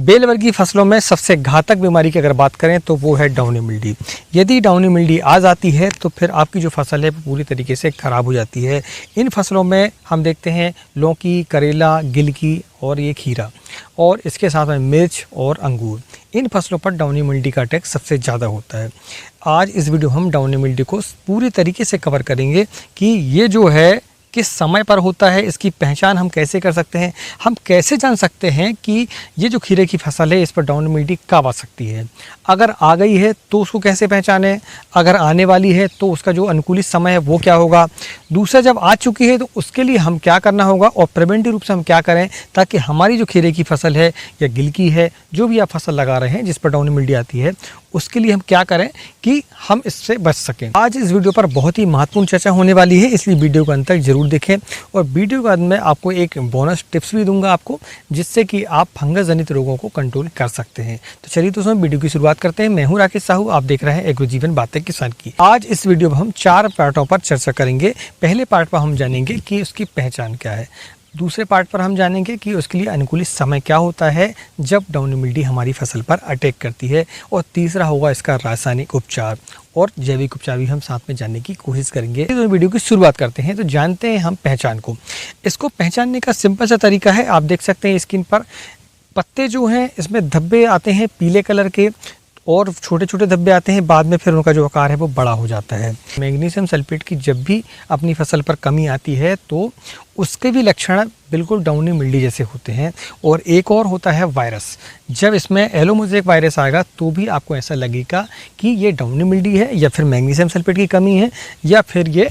Bell वर्गीय फसलों में सबसे घातक बीमारी की अगर बात करें तो वो है डाउनी मिल्डी। यदि डाउनी मिल्डी आ जाती है तो फिर आपकी जो फसल है पूरी तरीके से ख़राब हो जाती है। इन फसलों में हम देखते हैं लौकी, करेला, गिलकी और ये खीरा और इसके साथ में मिर्च और अंगूर। इन फसलों पर डाउनी मिल्डी का अटैक सबसे ज़्यादा होता है। आज इस वीडियो हम डाउनी मिल्डी को पूरी तरीके से कवर करेंगे कि ये जो है किस समय पर होता है, इसकी पहचान हम कैसे कर सकते हैं, हम कैसे जान सकते हैं कि ये जो खीरे की फसल है इस पर डाउनी मिल्डी कब आ सकती है, अगर आ गई है तो उसको कैसे पहचानें, अगर आने वाली है तो उसका जो अनुकूलित समय है वो क्या होगा, दूसरा जब आ चुकी है तो उसके लिए हम क्या करना होगा और प्रिवेंटिव रूप से हम क्या करें ताकि हमारी जो खीरे की फसल है या गिलकी है, जो भी आप फसल लगा रहे हैं जिस पर डाउनी मिल्डी आती है, उसके लिए हम क्या करें कि हम इससे बच सकें। आज इस वीडियो पर बहुत ही महत्वपूर्ण चर्चा होने वाली है, इसलिए वीडियो को अंत तक जरूर देखें और वीडियो के बाद में आपको एक बोनस टिप्स भी दूंगा आपको, जिससे कि आप फंगस जनित रोगों को कंट्रोल कर सकते हैं। तो चलिए दोस्तों वीडियो की शुरुआत करते हैं। मैं हूं राकेश साहू, आप देख रहे हैं एग्रोजीवन बातें किसान की। आज इस वीडियो में हम 4 पार्टों पर चर्चा करेंगे। पहले पार्ट पर हम जानेंगे कि उसकी पहचान क्या है, दूसरे पार्ट पर हम जानेंगे कि उसके लिए अनुकूलित समय क्या होता है जब डाउनी मिल्डी हमारी फसल पर अटैक करती है, और तीसरा होगा इसका रासायनिक उपचार और जैविक उपचार भी हम साथ में जानने की कोशिश करेंगे। तो वीडियो की शुरुआत करते हैं। तो जानते हैं हम पहचान को। इसको पहचानने का सिंपल सा तरीका है, आप देख सकते हैं स्क्रीन पर पत्ते जो हैं इसमें धब्बे आते हैं पीले कलर के और छोटे छोटे धब्बे आते हैं, बाद में फिर उनका जो आकार है वो बड़ा हो जाता है। मैग्नीशियम सल्फेट की जब भी अपनी फसल पर कमी आती है तो उसके भी लक्षण बिल्कुल डाउनी मिल्डी जैसे होते हैं। और एक और होता है वायरस, जब इसमें एलोमोज़ेक वायरस आएगा तो भी आपको ऐसा लगेगा कि ये डाउनी मिल्डी है या फिर मैग्नीशियम सल्फेट की कमी है या फिर ये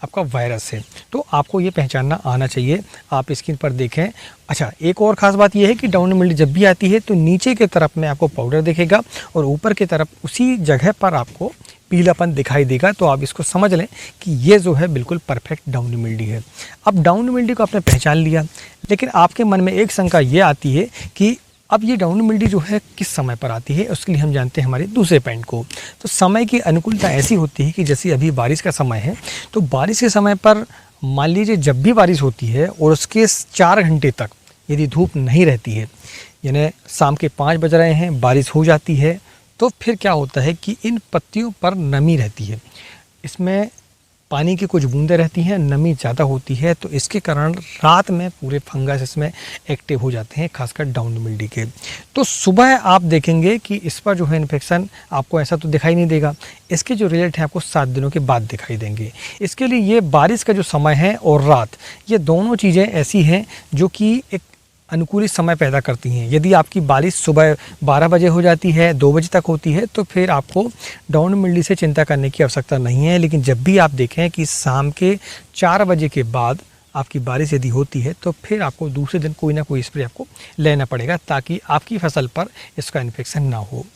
आपका वायरस है। तो आपको ये पहचानना आना चाहिए। आप स्क्रीन पर देखें। अच्छा, एक और ख़ास बात यह है कि डाउनी मिल्डी जब भी आती है तो नीचे की तरफ में आपको पाउडर दिखेगा और ऊपर की तरफ उसी जगह पर आपको पीलापन दिखाई देगा। तो आप इसको समझ लें कि ये जो है बिल्कुल परफेक्ट डाउनी मिल्डी है। अब डाउनी मिल्डी को आपने पहचान लिया, लेकिन आपके मन में एक शंका ये आती है कि अब ये डाउनी मिल्डी जो है किस समय पर आती है। उसके लिए हम जानते हैं हमारे दूसरे पॉइंट को। तो समय की अनुकूलता ऐसी होती है कि जैसे अभी बारिश का समय है तो बारिश के समय पर मान लीजिए जब भी बारिश होती है और उसके 4 घंटे तक यदि धूप नहीं रहती है, यानी शाम के 5 बज रहे हैं, बारिश हो जाती है, तो फिर क्या होता है कि इन पत्तियों पर नमी रहती है, इसमें पानी की कुछ बूंदें रहती हैं, नमी ज़्यादा होती है, तो इसके कारण रात में पूरे फंगस इसमें एक्टिव हो जाते हैं, खासकर डाउनी मिल्डी के। तो सुबह आप देखेंगे कि इस पर जो है इन्फेक्शन आपको ऐसा तो दिखाई नहीं देगा, इसके जो रिजल्ट हैं आपको 7 दिनों के बाद दिखाई देंगे। इसके लिए ये बारिश का जो समय है और रात, ये दोनों चीज़ें ऐसी हैं जो कि एक अनुकूलित समय पैदा करती हैं। यदि आपकी बारिश सुबह 12 बजे हो जाती है, 2 बजे तक होती है, तो फिर आपको डाउनी मिल्डी से चिंता करने की आवश्यकता नहीं है। लेकिन जब भी आप देखें कि शाम के 4 बजे के बाद आपकी बारिश यदि होती है तो फिर आपको दूसरे दिन कोई ना कोई स्प्रे आपको लेना पड़ेगा ताकि आपकी फसल पर इसका इन्फेक्शन ना हो।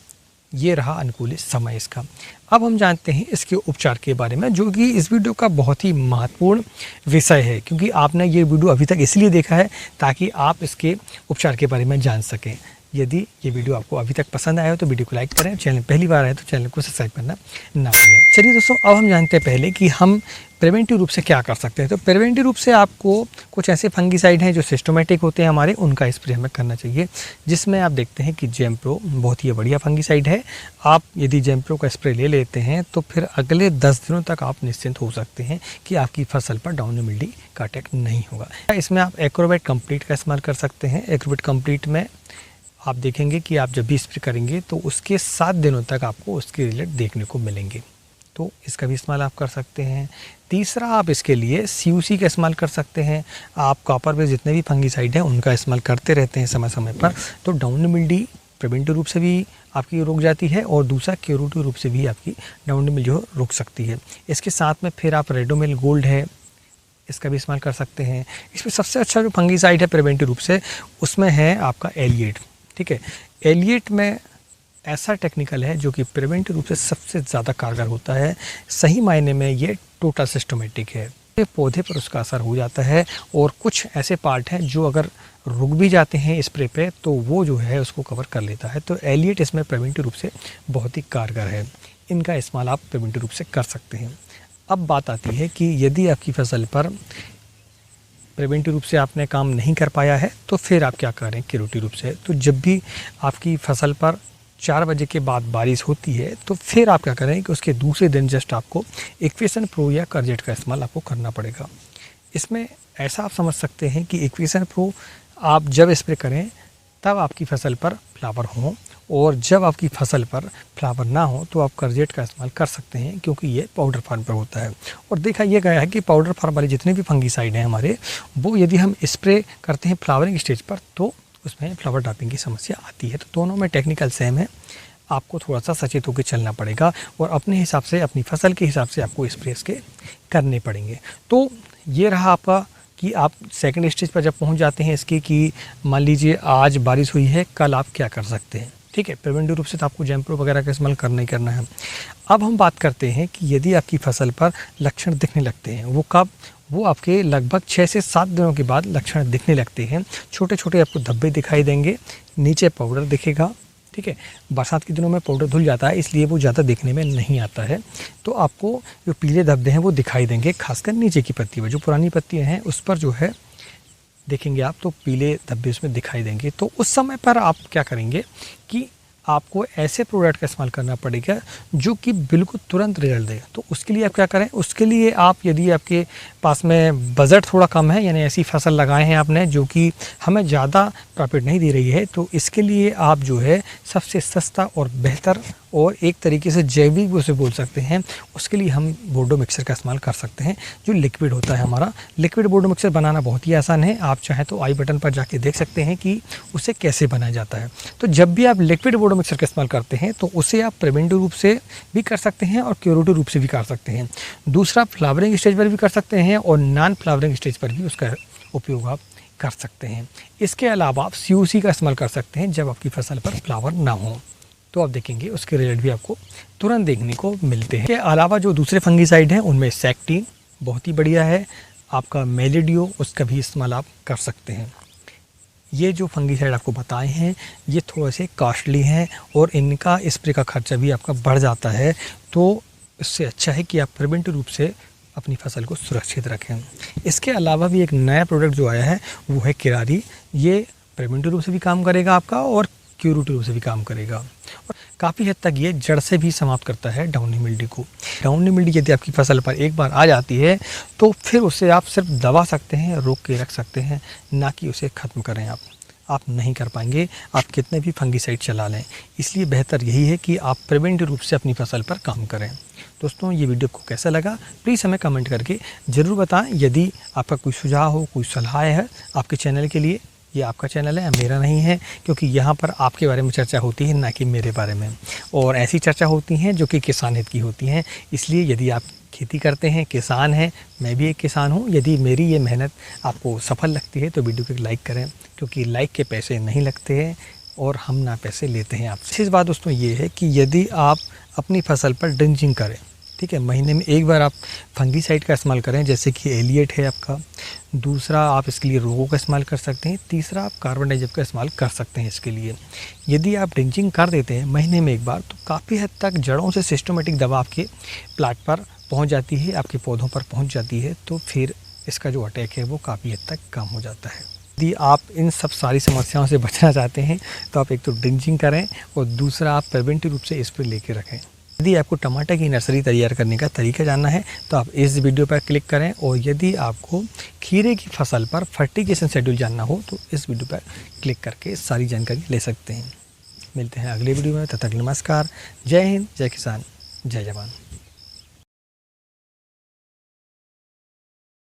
ये रहा अनुकूलित समय इसका। अब हम जानते हैं इसके उपचार के बारे में, जो कि इस वीडियो का बहुत ही महत्वपूर्ण विषय है, क्योंकि आपने ये वीडियो अभी तक इसलिए देखा है ताकि आप इसके उपचार के बारे में जान सकें। यदि ये वीडियो आपको अभी तक पसंद आया हो तो वीडियो को लाइक करें, चैनल पहली बार आए तो चैनल को सब्सक्राइब करना ना भूलें। चलिए दोस्तों, अब हम जानते हैं पहले कि हम प्रिवेंटिव रूप से क्या कर सकते हैं। तो प्रिवेंटिव रूप से आपको कुछ ऐसे फंगीसाइड हैं जो सिस्टमेटिक होते हैं हमारे, उनका स्प्रे हमें करना चाहिए, जिसमें आप देखते हैं कि जेम्प्रो बहुत ही बढ़िया फंगीसाइड है। आप यदि जेम्प्रो का स्प्रे ले लेते हैं तो फिर अगले 10 दिनों तक आप निश्चिंत हो सकते हैं कि आपकी फसल पर डाउनी मिल्डी का अटैक नहीं होगा। इसमें आप एक्रोवेट कंप्लीट का इस्तेमाल कर सकते हैं। एक्रोवेट कंप्लीट में आप देखेंगे कि आप जब भी स्प्रे करेंगे तो उसके 7 दिनों तक आपको उसके रिजल्ट देखने को मिलेंगे, तो इसका भी इस्तेमाल आप कर सकते हैं। तीसरा, आप इसके लिए CUC का इस्तेमाल कर सकते हैं। आप कॉपर में जितने भी फंगीसाइड हैं उनका इस्तेमाल करते रहते हैं समय समय पर, तो डाउनी मिल्डी प्रिवेंटिव रूप से भी आपकी रुक जाती है और दूसरा क्यूरेटिव रूप से भी आपकी डाउनी मिल्डी जो रुक सकती है। इसके साथ में फिर आप रेडोमिल गोल्ड है, इसका भी इस्तेमाल कर सकते हैं। इसमें सबसे अच्छा जो फंगीसाइड है प्रिवेंटिव रूप से, उसमें है आपका एलिएट। ठीक है, एलिएट में ऐसा टेक्निकल है जो कि प्रिवेंटिव रूप से सबसे ज़्यादा कारगर होता है। सही मायने में ये टोटल सिस्टमेटिक है, ये पौधे पर उसका असर हो जाता है और कुछ ऐसे पार्ट हैं जो अगर रुक भी जाते हैं स्प्रे पे तो वो जो है उसको कवर कर लेता है। तो एलिएट इसमें प्रिवेंटिव रूप से बहुत ही कारगर है, इनका इस्तेमाल आप प्रिवेंटिव रूप से कर सकते हैं। अब बात आती है कि यदि आपकी फसल पर प्रिवेंटिव रूप से आपने काम नहीं कर पाया है तो फिर आप क्या करें क्यूरेटिव रूप से। तो जब भी आपकी फसल पर 4 बजे के बाद बारिश होती है तो फिर आप क्या करें कि उसके दूसरे दिन जस्ट आपको एक्वेशन प्रो या कर्जेट का इस्तेमाल आपको करना पड़ेगा। इसमें ऐसा आप समझ सकते हैं कि एक्वेशन प्रो आप जब स्प्रे करें तब आपकी फसल पर फ्लावर हों, और जब आपकी फसल पर फ्लावर ना हो तो आप कर्जेट का इस्तेमाल कर सकते हैं, क्योंकि ये पाउडर फॉर्म पर होता है। और देखा यह गया है कि पाउडर फॉर्म वाले जितने भी फंगीसाइड हैं हमारे, वो यदि हम स्प्रे करते हैं फ्लावरिंग स्टेज पर तो उसमें फ्लावर ड्रॉपिंग की समस्या आती है। तो दोनों में टेक्निकल सेम है, आपको थोड़ा सा सचेत होकर चलना पड़ेगा और अपने हिसाब से अपनी फसल के हिसाब से आपको स्प्रे इसके करने पड़ेंगे। तो ये रहा आपका कि आप सेकंड स्टेज पर जब पहुंच जाते हैं इसकी, कि मान लीजिए आज बारिश हुई है, कल आप क्या कर सकते हैं। ठीक है, प्रिवेंटिव रूप से तो आपको जैम्प्रो वगैरह का इस्तेमाल करना ही करना है। अब हम बात करते हैं कि यदि आपकी फसल पर लक्षण दिखने लगते हैं, वो कब, वो आपके लगभग 6 से 7 दिनों के बाद लक्षण दिखने लगते हैं। छोटे छोटे आपको धब्बे दिखाई देंगे, नीचे पाउडर दिखेगा। ठीक है, बरसात के दिनों में पाउडर धुल जाता है इसलिए वो ज़्यादा दिखने में नहीं आता है। तो आपको जो पीले धब्बे हैं वो दिखाई देंगे, खासकर नीचे की पत्ती पर। जो पुरानी पत्तियाँ हैं उस पर जो है देखेंगे आप तो पीले धब्बे उसमें दिखाई देंगे। तो उस समय पर आप क्या करेंगे कि आपको ऐसे प्रोडक्ट का इस्तेमाल करना पड़ेगा जो कि बिल्कुल तुरंत रिजल्ट देगा। तो उसके लिए आप क्या करें, उसके लिए आप, यदि आपके पास में बजट थोड़ा कम है, यानी ऐसी फसल लगाए हैं आपने जो कि हमें ज़्यादा प्रॉफिट नहीं दे रही है, तो इसके लिए आप जो है सबसे सस्ता और बेहतर और एक तरीके से जैविक उसे बोल सकते हैं, उसके लिए हम बोर्डो मिक्सर का इस्तेमाल कर सकते हैं, जो लिक्विड होता है हमारा। लिक्विड बोर्डो मिक्सर बनाना बहुत ही आसान है, आप चाहें तो आई बटन पर जाके देख सकते हैं कि उसे कैसे बनाया जाता है। तो जब भी आप लिक्विड बोर्डो मिक्सर का इस्तेमाल करते हैं तो उसे आप प्रिवेंटिव रूप से भी कर सकते हैं और क्यूरेटिव रूप से भी कर सकते हैं। दूसरा, फ्लावरिंग स्टेज पर भी कर सकते हैं और नॉन फ्लावरिंग स्टेज पर भी उसका उपयोग आप कर सकते हैं। इसके अलावा आप COC का इस्तेमाल कर सकते हैं जब आपकी फसल पर फ्लावर ना हो, तो आप देखेंगे उसके रिजल्ट भी आपको तुरंत देखने को मिलते हैं। इसके अलावा जो दूसरे फंगीसाइड हैं उनमें सेक्टिन बहुत ही बढ़िया है, आपका मेलेडियो, उसका भी इस्तेमाल आप कर सकते हैं। ये जो फंगीसाइड आपको बताए हैं ये थोड़े से कॉस्टली हैं और इनका स्प्रे का खर्चा भी आपका बढ़ जाता है। तो इससे अच्छा है कि आप प्रिवेंटिव रूप से अपनी फसल को सुरक्षित रखें। इसके अलावा भी एक नया प्रोडक्ट जो आया है वो है किरारी। ये प्रिवेंटिव रूप से भी काम करेगा आपका और क्यूरेटिव रूप से भी काम करेगा, और काफ़ी हद तक ये जड़ से भी समाप्त करता है डाउनी मिल्डी को। डाउनी मिल्डी यदि आपकी फसल पर एक बार आ जाती है तो फिर उसे आप सिर्फ दबा सकते हैं, रोक के रख सकते हैं, ना कि उसे ख़त्म करें। आप नहीं कर पाएंगे, आप कितने भी फंगीसाइड चला लें। इसलिए बेहतर यही है कि आप प्रिवेंटिव रूप से अपनी फसल पर काम करें। दोस्तों, ये वीडियो आपको कैसा लगा प्लीज़ हमें कमेंट करके ज़रूर बताएं। यदि आपका कोई सुझाव हो, कोई सलाह है आपके चैनल के लिए, ये आपका चैनल है, मेरा नहीं है, क्योंकि यहाँ पर आपके बारे में चर्चा होती है, ना कि मेरे बारे में। और ऐसी चर्चा होती हैं जो कि किसान हित की होती हैं। इसलिए यदि आप खेती करते हैं, किसान हैं, मैं भी एक किसान हूँ, यदि मेरी ये मेहनत आपको सफल लगती है तो वीडियो को एक लाइक करें, क्योंकि लाइक के पैसे नहीं लगते हैं और हम ना पैसे लेते हैं आपसे। इस बात दोस्तों ये है कि यदि आप अपनी फसल पर ड्रिंचिंग करें, ठीक है, महीने में एक बार आप फंगीसाइड का इस्तेमाल करें, जैसे कि एलिएट है आपका। दूसरा, आप इसके लिए रोगो का इस्तेमाल कर सकते हैं। तीसरा, आप कार्बन डाइऑक्साइड का इस्तेमाल कर सकते हैं इसके लिए। यदि आप ड्रिंचिंग कर देते हैं महीने में एक बार तो काफ़ी हद तक जड़ों से सिस्टमेटिक दवा आपके प्लांट पर पहुंच जाती है, आपके पौधों पर पहुंच जाती है, तो फिर इसका जो अटैक है वो काफ़ी हद तक कम हो जाता है। यदि आप इन सब सारी समस्याओं से बचना चाहते हैं तो आप एक तो ड्रिंचिंग करें और दूसरा आप प्रिवेंटिव रूप से स्प्रे लेके रखें। यदि आपको टमाटर की नर्सरी तैयार करने का तरीका जानना है तो आप इस वीडियो पर क्लिक करें, और यदि आपको खीरे की फसल पर फर्टिगेशन शेड्यूल जानना हो तो इस वीडियो पर क्लिक करके सारी जानकारी ले सकते हैं। मिलते हैं अगले वीडियो में, तब तक नमस्कार, जय हिंद, जय किसान, जय जवान।